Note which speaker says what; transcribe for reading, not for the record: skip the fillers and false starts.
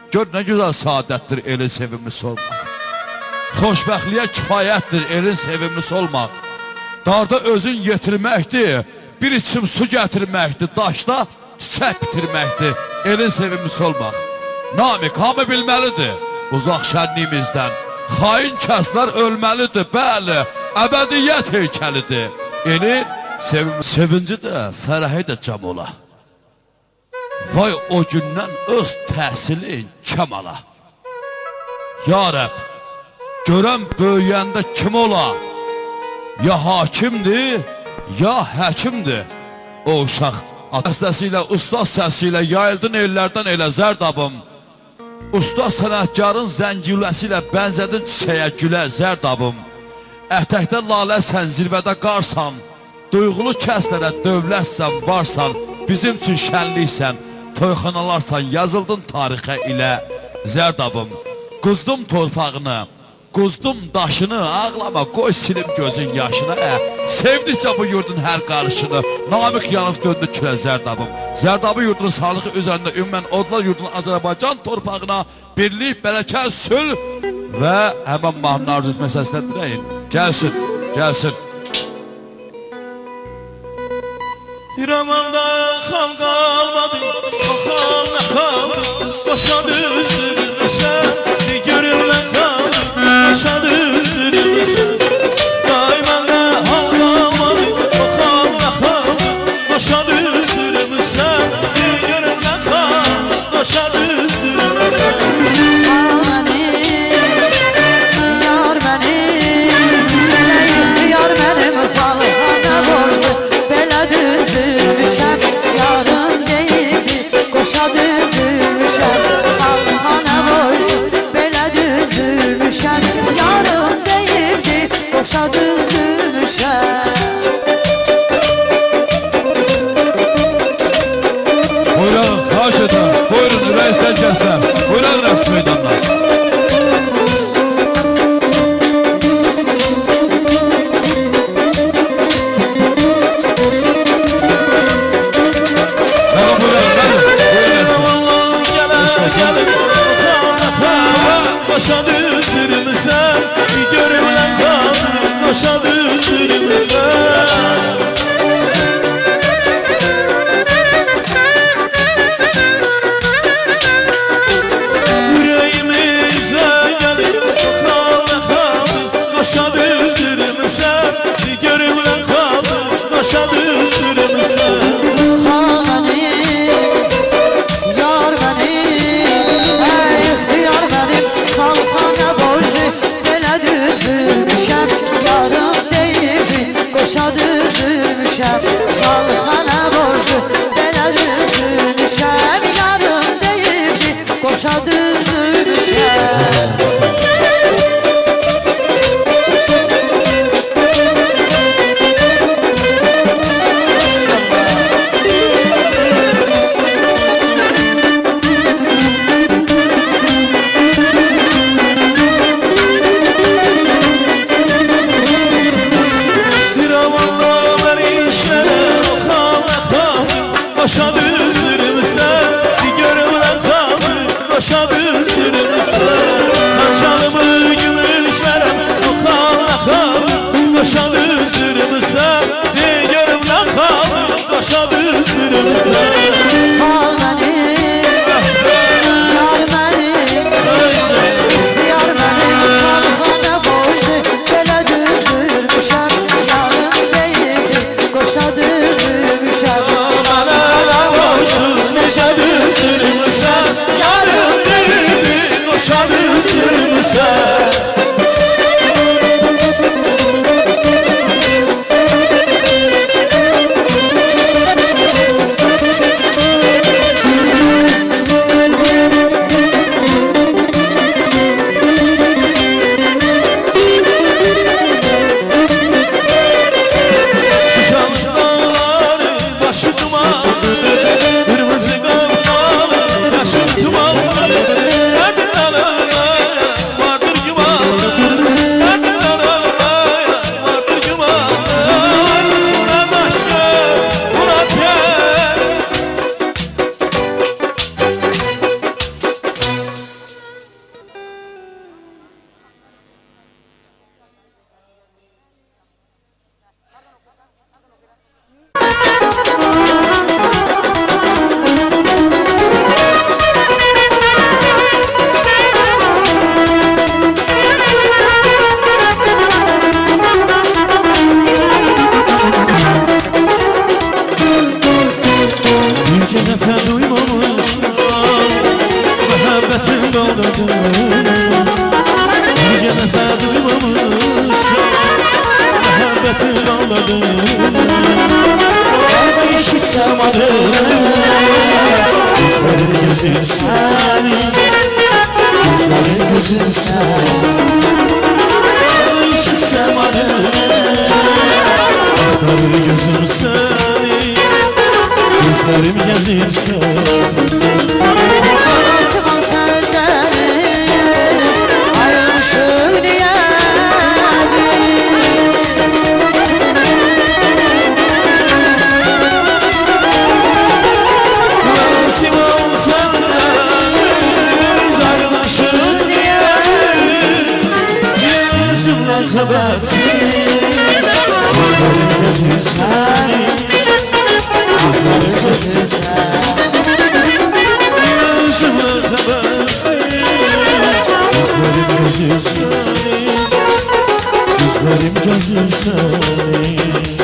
Speaker 1: Gör nə gözəl saadətdir elin sevimlisi olmaq. Xoşbəxtliyə kifayətdir elin sevimlisi olmaq. Darda özün yetirməkdir, bir içim su gətirməkdir, daşda çiçək bitirməkdir elin sevimlisi olmaq. Namik hamı bilməlidir uzaq şənliyimizdən. Xain kəslər ölməlidir, bəli, əbədiyyət heykəlidir. Elin sevinci də, fərəhi də cəm ola. Vay o gündən öz təhsilin kəm ala. Ya Rəb, görən böyüyəndə kim ola? Ya hakimdir, ya həkimdir. O uşaq dəstəsilə, ustaz səsilə yayıldın ellərdən elə zərdabım. Ustaz sənətkarın zəngiləsi ilə bənzədin çiçəyə gülə zərdabım. Ətəkdə laləsən, zirvədə qarsan, duyğulu kəslərə dövlətsən, varsan, bizim üçün şənliksən, toyxanalarsan, yazıldın tarixə ilə zərdabım. Quzdum torpağını, quzdum daşını, ağlama, qoy silim gözün yaşına. Sevdikcə bu yurdun hər qarışını, Namik yanıb döndü külə zərdabım. Zərdabı yurdunun sağlığı üzərində ümumən odlar yurdunun Azərbaycan torpağına birlik, bərəkət, sülh və həmən mahnını arzu etmək səsləndirəyin. Gəlsin, gəlsin.
Speaker 2: İrəmanda xalq qalmadı, o xalq qaldı, başa düzdürmüsən, görürlər qaldı, başa düzdürmüsən. Daimanda xalq qalmadı, o xalq qaldı, başa düzdürmüsən, görürlər qaldı, başa düzdürmüsən.
Speaker 3: Yar mənim, belə ixtiyar mənim, xalqana borcu, belə düzdürmüşəm, yarım deyildi, qoşa düzdürmüşəm, xalqana borcu, belə düzdürmüşəm, yarım deyildi, qoşa düzdürmüşəm.
Speaker 1: Buyurun, xahiş edirəm, buyurun, ürəkdən kəslər, buyurun, rəqs meydanına.
Speaker 2: Başa düzdürmüsən, görürlər qaldı, başa düzdürmüsən. Yüreğimizə gəlir, qaldı, başa düzdürmüsən, görürlər qaldı, başa düzdürmüsən.
Speaker 3: Xalqana borcu, belə düzdürmüşəm, yarım deyildi, qoşa düzdürmüşəm. Xalqana borcu, belə düzdürmüşəm, yarım deyildi, qoşa düzdürmüşəm.
Speaker 2: Başa düzdürmüsən, görürlər qaldı, başa düzdürmüsən. Qaçanımı gümüşlərəm, o xalq qaldı, başa düzdürmüsən, görürlər qaldı, başa düzdürmüsən. Necə düzdürmüsən, yarım deyildi, ağladım Nice dəfə duymamışam Məhəbbətin ağladım Eşitsəm adını Gözlərin gözün sənin Gözlərin gözün sənin Eşitsəm adını Axtarır gözüm səni Gözlərim gəzir səni
Speaker 3: Sivan səndəniz Ayrılmışıq deyədir
Speaker 2: Sivan səndəniz Ayrılmışıq deyədir Gözümdən xəbərsiz Gözlərim gəzir səni Gözlərim gəzir səni Gözümdən xəbərsiz Gözlərim gəzir səni Gözlərim gəzir səni